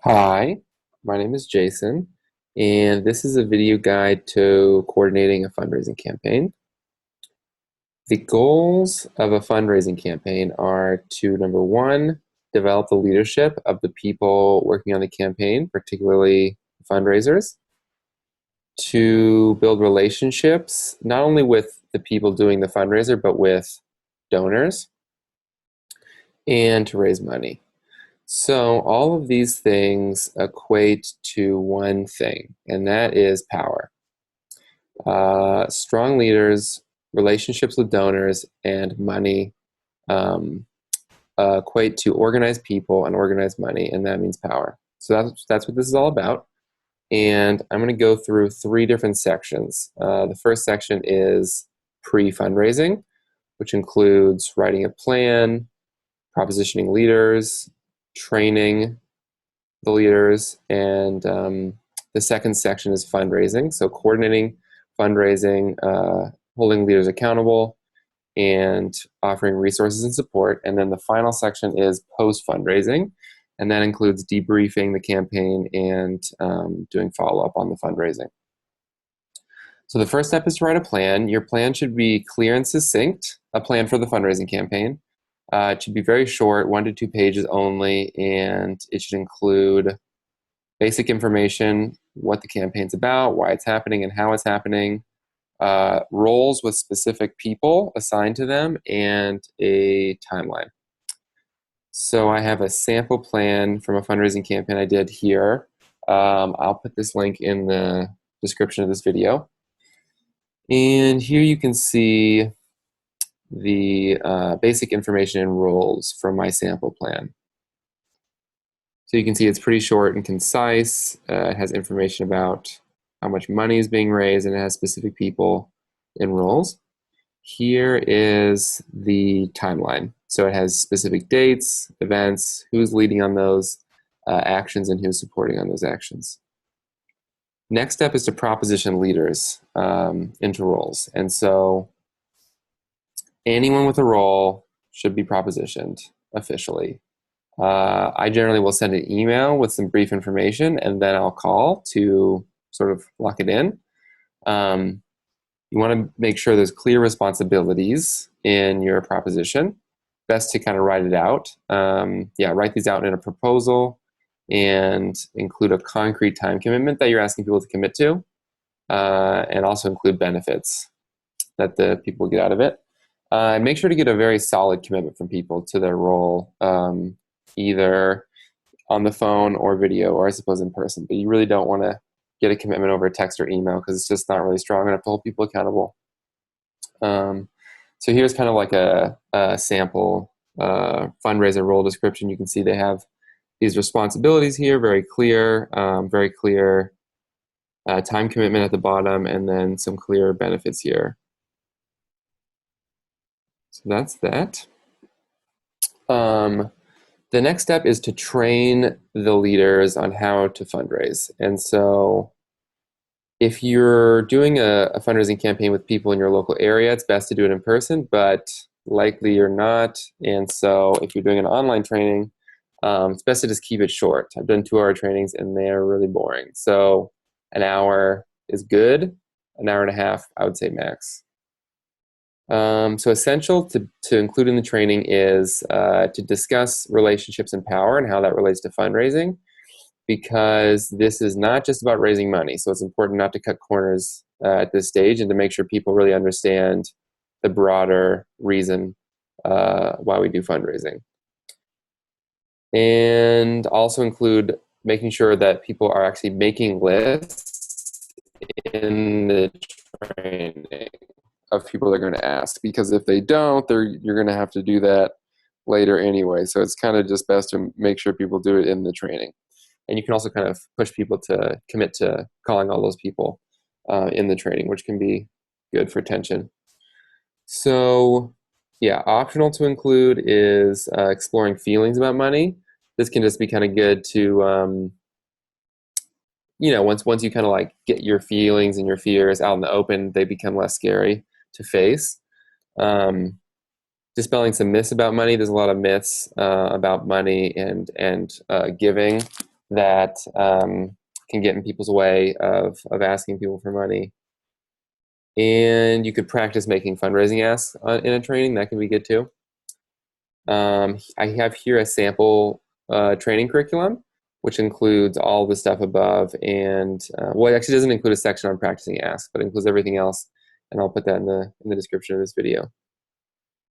Hi, my name is Jason, and this is a video guide to coordinating a fundraising campaign. The goals of a fundraising campaign are to, number one, develop the leadership of the people working on the campaign, particularly fundraisers, to build relationships, not only with the people doing the fundraiser, but with donors, and to raise money. So all of these things equate to one thing, and that is power. Strong leaders, relationships with donors, and money um, equate to organized people and organized money, and that means power. So that's what this is all about. And I'm going to go through three different sections. The first section is pre-fundraising, which includes writing a plan, propositioning leaders, training the leaders, and the second section is fundraising. So coordinating fundraising, holding leaders accountable, and offering resources and support. And then the final section is post-fundraising, and that includes debriefing the campaign and doing follow-up on the fundraising. So the first step is to write a plan. Your plan should be clear and succinct, a plan for the fundraising campaign. It should be very short, 1 to 2 pages only, and it should include basic information, what the campaign's about, why it's happening and how it's happening, roles with specific people assigned to them, and a timeline. So I have a sample plan from a fundraising campaign I did here. I'll put this link in the description of this video. And here you can see the basic information and roles from my sample plan. So you can see it's pretty short and concise. It has information about how much money is being raised, and it has specific people and roles. Here is the timeline. So it has specific dates, events, who's leading on those actions, and who's supporting on those actions. Next step is to proposition leaders into roles. And so anyone with a role should be propositioned officially. I generally will send an email with some brief information, and then I'll call to sort of lock it in. You want to make sure there's clear responsibilities in your proposition. Best to kind of write it out. Write these out in a proposal and include a concrete time commitment that you're asking people to commit to, and also include benefits that the people get out of it. And make sure to get a very solid commitment from people to their role, either on the phone or video, or I suppose in person. But you really don't want to get a commitment over text or email, because it's just not really strong enough to hold people accountable. So here's kind of like a sample fundraiser role description. You can see they have these responsibilities here, very clear time commitment at the bottom, and then some clear benefits here. So that's that. The next step is to train the leaders on how to fundraise. And so if you're doing a fundraising campaign with people in your local area, it's best to do it in person, but likely you're not. And so if you're doing an online training, it's best to just keep it short. I've done 2-hour trainings and they're really boring. So an hour is good. An hour and a half, I would say max. So essential to include in the training is to discuss relationships and power and how that relates to fundraising, because this is not just about raising money. So it's important not to cut corners at this stage, and to make sure people really understand the broader reason why we do fundraising. And also include making sure that people are actually making lists in the training of people they're going to ask, because if they don't, you're going to have to do that later anyway. So it's kind of just best to make sure people do it in the training. And you can also kind of push people to commit to calling all those people in the training, which can be good for tension. So yeah, optional to include is exploring feelings about money. This can just be kind of good to once you kind of like get your feelings and your fears out in the open, they become less scary to face. Dispelling some myths about money. There's a lot of myths about money and giving that can get in people's way of asking people for money. And you could practice making fundraising asks in a training. That can be good too. I have here a sample training curriculum, which includes all the stuff above. And well, it actually doesn't include a section on practicing asks, but it includes everything else. And I'll put that in the description of this video.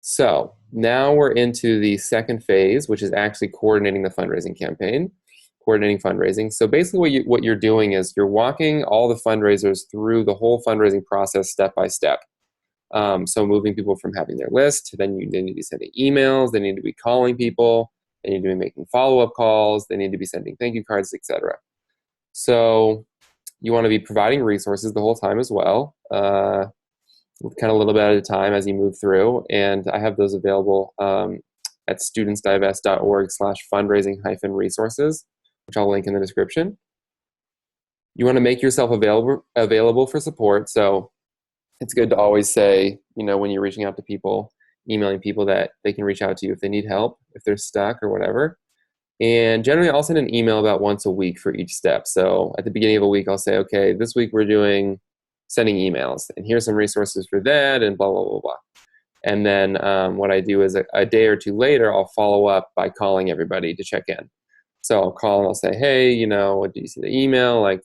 So now we're into the second phase, which is actually coordinating the fundraising campaign, coordinating fundraising. So basically what you're doing is you're walking all the fundraisers through the whole fundraising process step by step. So moving people from having their list, then they need to be sending emails, they need to be calling people, they need to be making follow-up calls, they need to be sending thank you cards, etc. So you want to be providing resources the whole time as well, kind of a little bit at a time as you move through. And I have those available at studentsdivest.org/fundraising-resources, which I'll link in the description. You want to make yourself available for support. So it's good to always say, when you're reaching out to people, emailing people, that they can reach out to you if they need help, if they're stuck or whatever. And generally, I'll send an email about once a week for each step. So at the beginning of a week, I'll say, okay, this week we're doing sending emails, and here's some resources for that, and blah, blah, blah, blah. And then what I do is a day or two later, I'll follow up by calling everybody to check in. So I'll call and I'll say, hey, do you see the email? Like,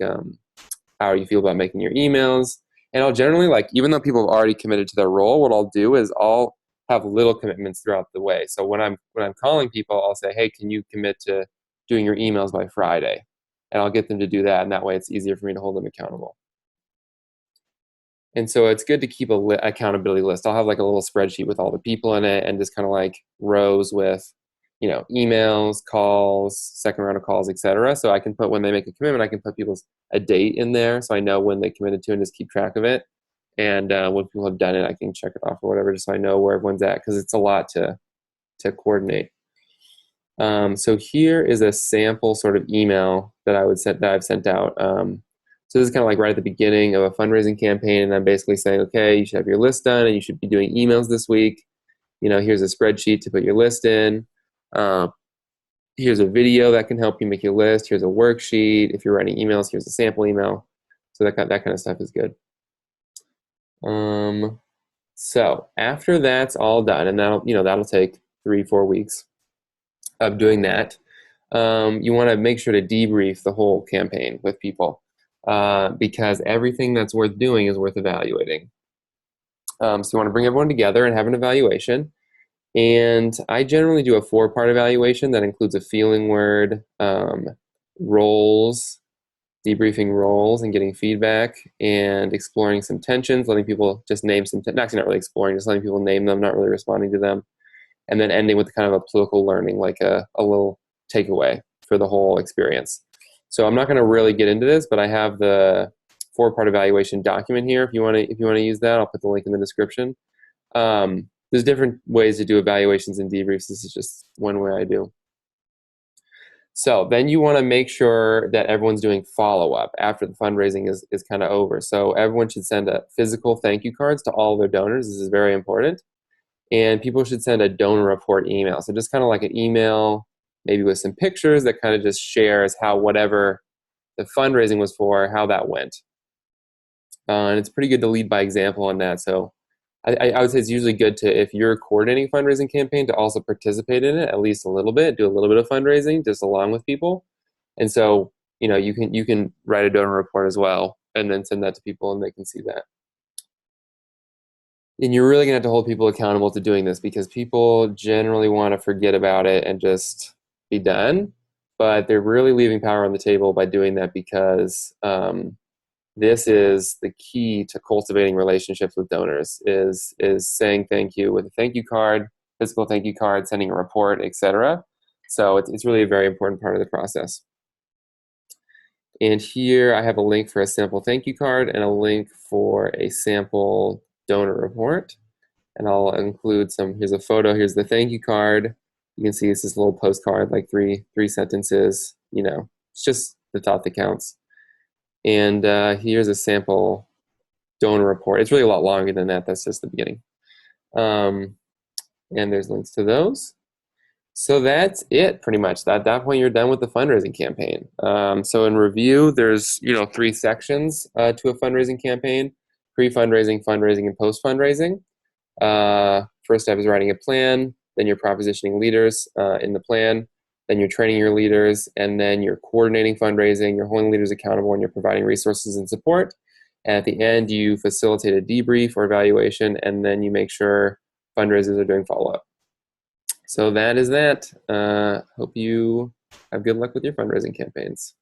how do you feel about making your emails? And I'll generally, even though people have already committed to their role, what I'll do is I'll have little commitments throughout the way. So when I'm calling people, I'll say, hey, can you commit to doing your emails by Friday? And I'll get them to do that, and that way it's easier for me to hold them accountable. And so it's good to keep a accountability list. I'll have a little spreadsheet with all the people in it, and just kind of rows with, emails, calls, second round of calls, etc. So I can put, when they make a commitment, I can put a date in there, so I know when they committed to and just keep track of it. And when people have done it, I can check it off or whatever, just so I know where everyone's at, because it's a lot to coordinate. So here is a sample sort of email that I've sent out. So this is kind of right at the beginning of a fundraising campaign, and I'm basically saying, okay, you should have your list done, and you should be doing emails this week. Here's a spreadsheet to put your list in. Here's a video that can help you make your list. Here's a worksheet. If you're writing emails, here's a sample email. So that kind of stuff is good. So after that's all done, and that'll take 3-4 weeks of doing that, you want to make sure to debrief the whole campaign with people, because everything that's worth doing is worth evaluating. So you want to bring everyone together and have an evaluation. And I generally do a 4-part evaluation that includes a feeling word, roles, debriefing roles and getting feedback, and exploring some tensions, letting people just name some, actually not really exploring, just letting people name them, not really responding to them. And then ending with kind of a political learning, like a little takeaway for the whole experience. So I'm not going to really get into this, but I have the 4-part evaluation document here. If you want to use that, I'll put the link in the description. There's different ways to do evaluations and debriefs. This is just one way I do. So then you want to make sure that everyone's doing follow-up after the fundraising is kind of over. So everyone should send a physical thank you cards to all of their donors. This is very important. And people should send a donor report email. So just kind of like an email, maybe with some pictures that kind of just shares how whatever the fundraising was for, how that went. And it's pretty good to lead by example on that. So I would say it's usually good to, if you're coordinating a fundraising campaign, to also participate in it at least a little bit, do a little bit of fundraising just along with people. And so, you can write a donor report as well, and then send that to people, and they can see that. And you're really going to have to hold people accountable to doing this, because people generally want to forget about it and just be done. But they're really leaving power on the table by doing that, because this is the key to cultivating relationships with donors, is saying thank you with a thank you card, physical thank you card, sending a report, etc. So it's really a very important part of the process. And here I have a link for a sample thank you card and a link for a sample donor report. And I'll include here's a photo, here's the thank you card. You can see it's this little postcard, like three sentences. It's just the thought that counts. And here's a sample donor report. It's really a lot longer than that. That's just the beginning. And there's links to those. So that's it pretty much. At that point, you're done with the fundraising campaign. So in review, there's, three sections to a fundraising campaign: pre-fundraising, fundraising, and post-fundraising. First step is writing a plan. Then you're propositioning leaders in the plan. Then you're training your leaders, and then you're coordinating fundraising. You're holding leaders accountable, and you're providing resources and support. And at the end, you facilitate a debrief or evaluation, and then you make sure fundraisers are doing follow-up. So that is that. Hope you have good luck with your fundraising campaigns.